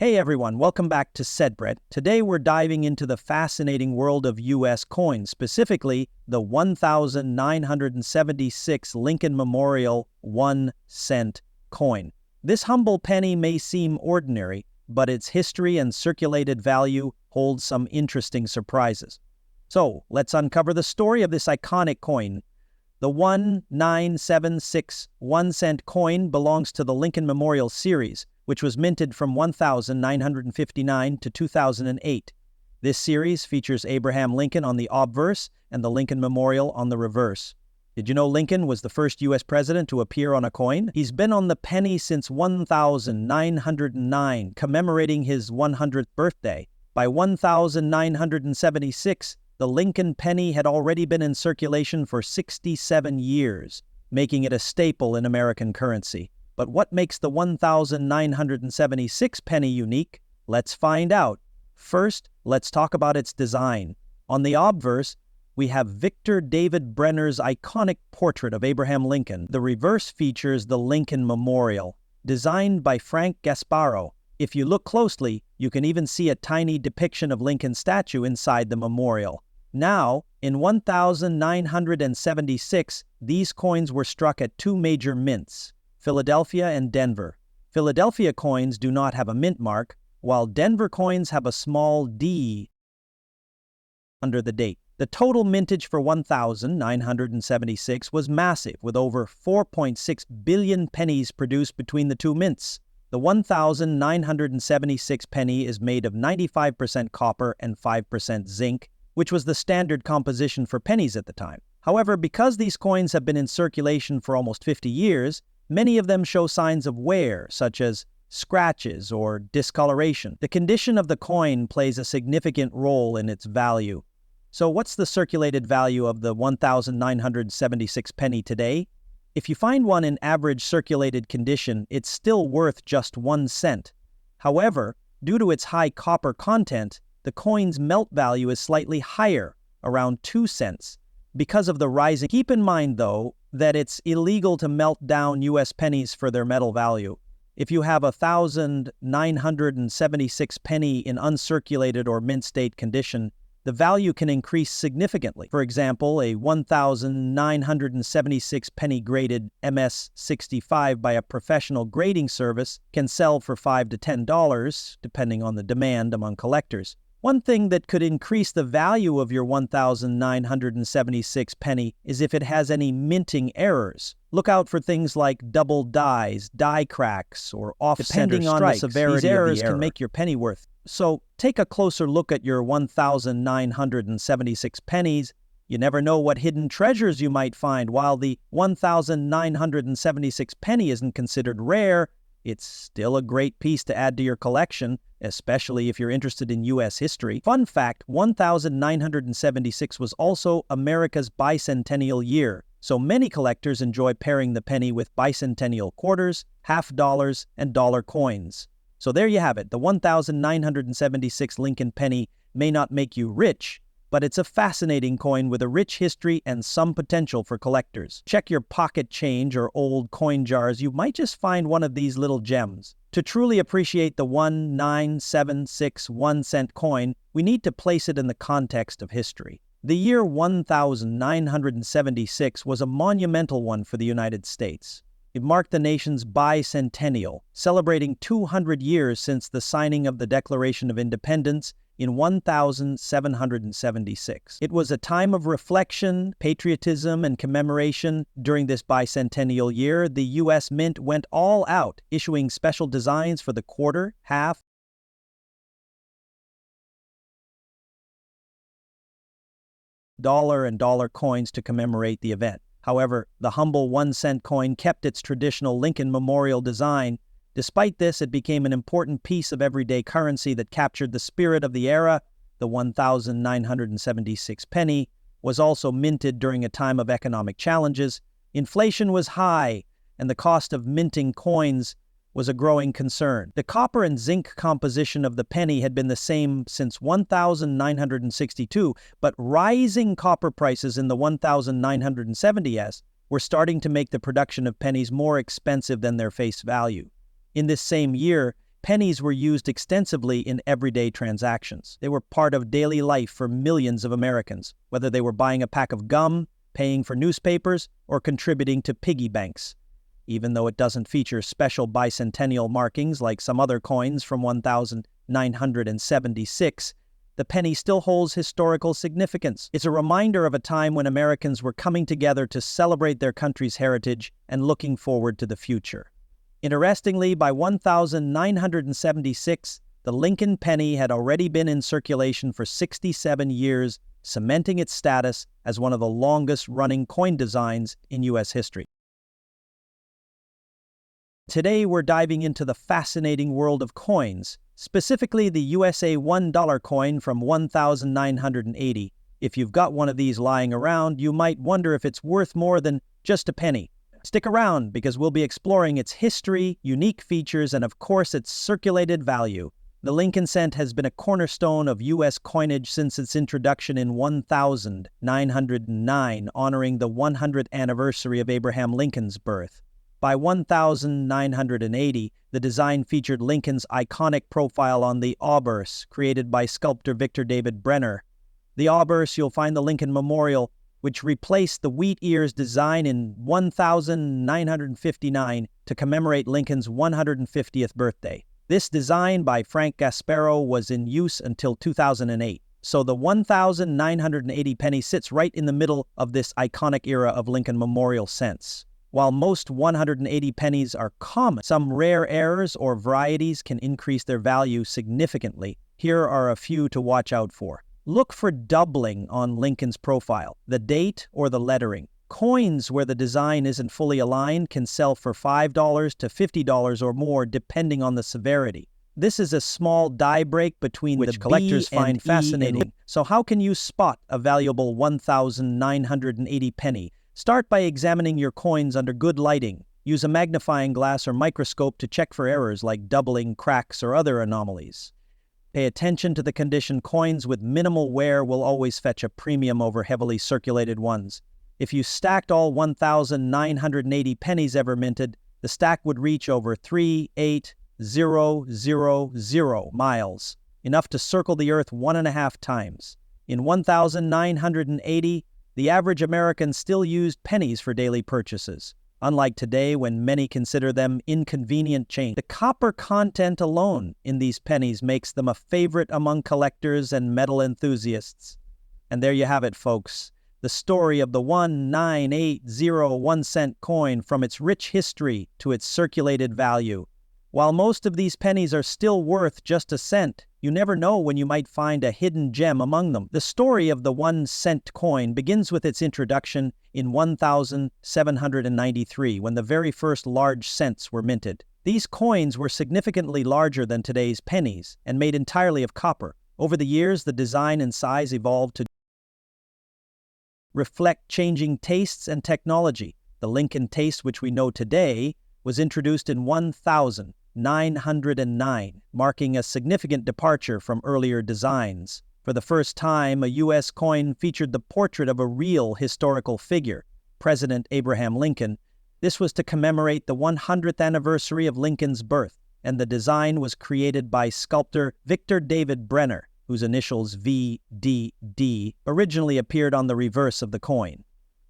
Hey everyone, welcome back to Sedbret. Today we're diving into the fascinating world of U.S. coins, specifically the 1976 Lincoln Memorial 1 cent coin. This humble penny may seem ordinary, but its history and circulated value hold some interesting surprises. So, let's uncover the story of this iconic coin. The 1976 1 cent coin belongs to the Lincoln Memorial series, which was minted from 1959 to 2008. This series features Abraham Lincoln on the obverse and the Lincoln Memorial on the reverse. Did you know Lincoln was the first U.S. president to appear on a coin? He's been on the penny since 1909, commemorating his 100th birthday. By 1976, the Lincoln penny had already been in circulation for 67 years, making it a staple in American currency. But what makes the 1976 penny unique? Let's find out. First, let's talk about its design. On the obverse, we have Victor David Brenner's iconic portrait of Abraham Lincoln. The reverse features the Lincoln Memorial, designed by Frank Gasparo. If you look closely, you can even see a tiny depiction of Lincoln's statue inside the memorial. Now, in 1976, these coins were struck at two major mints, Philadelphia and Denver. Philadelphia coins do not have a mint mark, while Denver coins have a small D under the date. The total mintage for 1976 was massive, with over 4.6 billion pennies produced between the two mints. The 1976 penny is made of 95% copper and 5% zinc, which was the standard composition for pennies at the time. However, because these coins have been in circulation for almost 50 years, many of them show signs of wear, such as scratches or discoloration. The condition of the coin plays a significant role in its value. So what's the circulated value of the 1976 penny today? If you find one in average circulated condition, it's still worth just 1 cent. However, due to its high copper content, the coin's melt value is slightly higher, around 2 cents, because of the rising. Keep in mind, though, that it's illegal to melt down U.S. pennies for their metal value. If you have a 1976 penny in uncirculated or mint state condition, the value can increase significantly. For example, a 1976 penny graded MS-65 by a professional grading service can sell for $5 to $10, depending on the demand among collectors. One thing that could increase the value of your 1976 penny is if it has any minting errors. Look out for things like double dyes, die cracks, or off-center strikes. Depending on the severity, these errors can make your penny worth. So take a closer look at your 1976 pennies. You never know what hidden treasures you might find. While the 1976 penny isn't considered rare, it's still a great piece to add to your collection, especially if you're interested in U.S. history. Fun fact, 1976 was also America's bicentennial year, so many collectors enjoy pairing the penny with bicentennial quarters, half dollars, and dollar coins. So there you have it. The 1976 Lincoln penny may not make you rich, but it's a fascinating coin with a rich history and some potential for collectors. Check your pocket change or old coin jars. You might just find one of these little gems. To truly appreciate the 1976 1 cent coin, we need to place it in the context of history. The year 1976 was a monumental one for the United States. It marked the nation's bicentennial, celebrating 200 years since the signing of the Declaration of Independence in 1776. It was a time of reflection, patriotism, and commemoration. During this bicentennial year, the U.S. Mint went all out, issuing special designs for the quarter, half, dollar, and dollar coins to commemorate the event. However, the humble 1 cent coin kept its traditional Lincoln Memorial design. Despite this, it became an important piece of everyday currency that captured the spirit of the era. The 1976 penny was also minted during a time of economic challenges. Inflation was high, and the cost of minting coins was a growing concern. The copper and zinc composition of the penny had been the same since 1962, but rising copper prices in the 1970s were starting to make the production of pennies more expensive than their face value. In this same year, pennies were used extensively in everyday transactions. They were part of daily life for millions of Americans, whether they were buying a pack of gum, paying for newspapers, or contributing to piggy banks. Even though it doesn't feature special bicentennial markings like some other coins from 1976, the penny still holds historical significance. It's a reminder of a time when Americans were coming together to celebrate their country's heritage and looking forward to the future. Interestingly, by 1976, the Lincoln penny had already been in circulation for 67 years, cementing its status as one of the longest-running coin designs in U.S. history. Today, we're diving into the fascinating world of coins, specifically the USA $1 coin from 1980. If you've got one of these lying around, you might wonder if it's worth more than just a penny. Stick around because we'll be exploring its history, unique features, and of course its circulated value. The Lincoln cent has been a cornerstone of U.S. coinage since its introduction in 1909, honoring the 100th anniversary of Abraham Lincoln's birth. By 1980, the design featured Lincoln's iconic profile on the obverse, created by sculptor Victor David Brenner. The obverse, you'll find the Lincoln Memorial, which replaced the wheat ears design in 1959 to commemorate Lincoln's 150th birthday. This design by Frank Gasparo was in use until 2008, so the 1980 penny sits right in the middle of this iconic era of Lincoln Memorial cents. While most 180 pennies are common, some rare errors or varieties can increase their value significantly. Here are a few to watch out for. Look for doubling on Lincoln's profile, the date or the lettering. Coins where the design isn't fully aligned can sell for $5 to $50 or more depending on the severity. This is a small die break between which collectors find fascinating. So how can you spot a valuable 1980 penny? Start by examining your coins under good lighting. Use a magnifying glass or microscope to check for errors like doubling, cracks, or other anomalies. Pay attention to the condition. Coins with minimal wear will always fetch a premium over heavily circulated ones. If you stacked all 1980 pennies ever minted, the stack would reach over 3,800 miles, enough to circle the Earth 1.5 times. In 1980, the average American still used pennies for daily purchases. Unlike today, when many consider them inconvenient change, the copper content alone in these pennies makes them a favorite among collectors and metal enthusiasts. And there you have it, folks. The story of the 1980 cent coin, from its rich history to its circulated value. While most of these pennies are still worth just a cent, you never know when you might find a hidden gem among them. The story of the 1 cent coin begins with its introduction in 1793, when the very first large cents were minted. These coins were significantly larger than today's pennies and made entirely of copper. Over the years, the design and size evolved to reflect changing tastes and technology. The Lincoln taste, which we know today, was introduced in 1909, marking a significant departure from earlier designs. For the first time, a U.S. coin featured the portrait of a real historical figure, President Abraham Lincoln. This was to commemorate the 100th anniversary of Lincoln's birth, and the design was created by sculptor Victor David Brenner, whose initials VDD originally appeared on the reverse of the coin.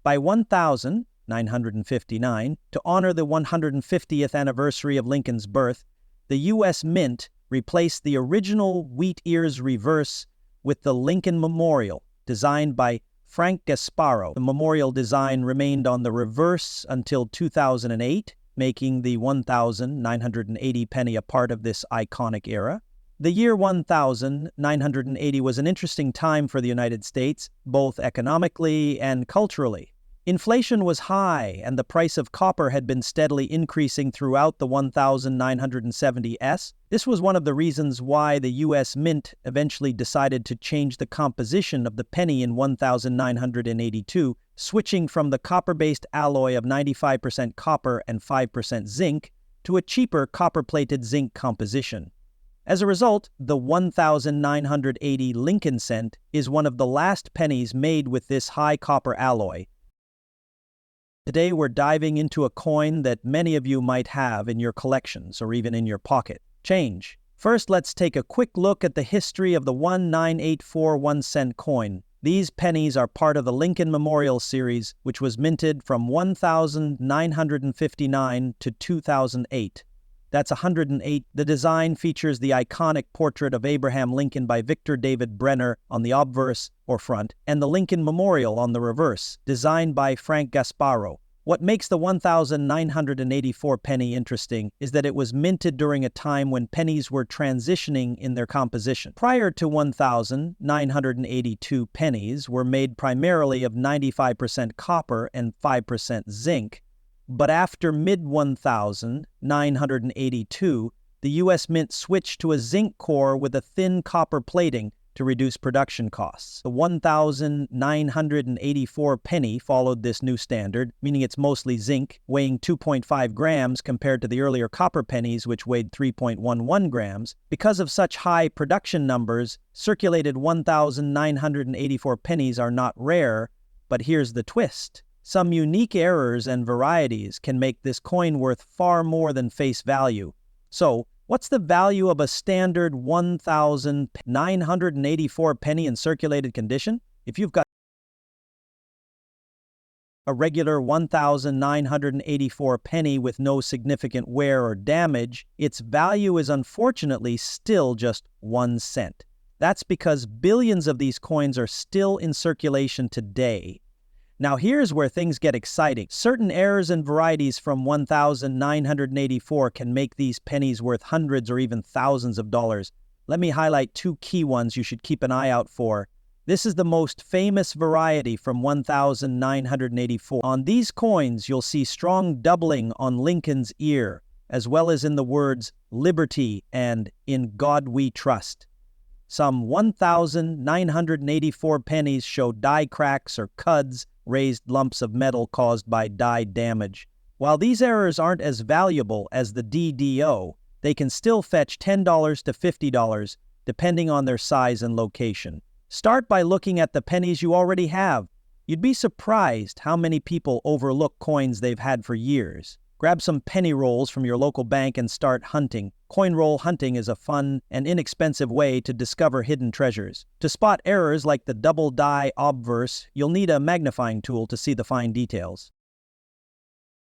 By 1959, to honor the 150th anniversary of Lincoln's birth, the U.S. Mint replaced the original wheat ears reverse with the Lincoln Memorial, designed by Frank Gasparo. The memorial design remained on the reverse until 2008, making the 1980 penny a part of this iconic era. The year 1980 was an interesting time for the United States, both economically and culturally. Inflation was high, and the price of copper had been steadily increasing throughout the 1970s. This was one of the reasons why the U.S. Mint eventually decided to change the composition of the penny in 1982, switching from the copper-based alloy of 95% copper and 5% zinc to a cheaper copper-plated zinc composition. As a result, the 1980 Lincoln cent is one of the last pennies made with this high copper alloy. Today, we're diving into a coin that many of you might have in your collections or even in your pocket. change. First, let's take a quick look at the history of the 1984 1-cent coin. These pennies are part of the Lincoln Memorial Series, which was minted from 1959 to 2008. That's 108. The design features the iconic portrait of Abraham Lincoln by Victor David Brenner on the obverse, or front, and the Lincoln Memorial on the reverse, designed by Frank Gasparo. What makes the 1984 penny interesting is that it was minted during a time when pennies were transitioning in their composition. Prior to 1982, pennies were made primarily of 95% copper and 5% zinc, but after mid-1982, the U.S. Mint switched to a zinc core with a thin copper plating to reduce production costs. The 1984 penny followed this new standard, meaning it's mostly zinc, weighing 2.5 grams compared to the earlier copper pennies, which weighed 3.11 grams. Because of such high production numbers, circulated 1984 pennies are not rare, but here's the twist. Some unique errors and varieties can make this coin worth far more than face value. So, what's the value of a standard 1984 penny in circulated condition? If you've got a regular 1984 penny with no significant wear or damage, its value is unfortunately still just 1 cent. That's because billions of these coins are still in circulation today. Now here's where things get exciting. Certain errors and varieties from 1984 can make these pennies worth hundreds or even thousands of dollars. Let me highlight 2 key ones you should keep an eye out for. This is the most famous variety from 1984. On these coins, you'll see strong doubling on Lincoln's ear, as well as in the words liberty and in God we trust. Some 1984 pennies show die cracks or cuds, raised lumps of metal caused by die damage. While these errors aren't as valuable as the DDO, they can still fetch $10 to $50, depending on their size and location. Start by looking at the pennies you already have. You'd be surprised how many people overlook coins they've had for years. Grab some penny rolls from your local bank and start hunting. Coin roll hunting is a fun and inexpensive way to discover hidden treasures. To spot errors like the double die obverse, you'll need a magnifying tool to see the fine details.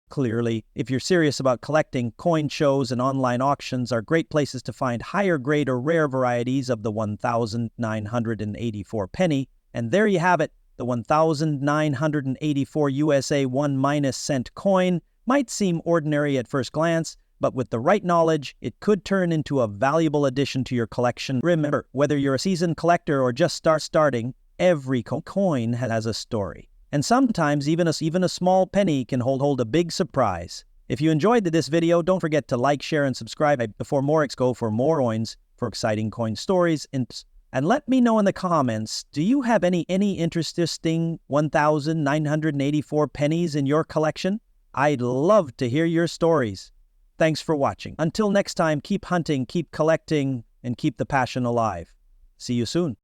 Clearly, if you're serious about collecting, coin shows and online auctions are great places to find higher grade or rare varieties of the 1984 penny. And there you have it, the 1984 USA 1- coin. Might seem ordinary at first glance, but with the right knowledge, it could turn into a valuable addition to your collection. Remember, whether you're a seasoned collector or just starting, every coin has a story. And sometimes even a small penny can hold a big surprise. If you enjoyed this video, don't forget to like, share, and subscribe before more go for more coins, for exciting coin stories. And let me know in the comments, do you have any interesting 1984 pennies in your collection? I'd love to hear your stories. Thanks for watching. Until next time, keep hunting, keep collecting, and keep the passion alive. See you soon.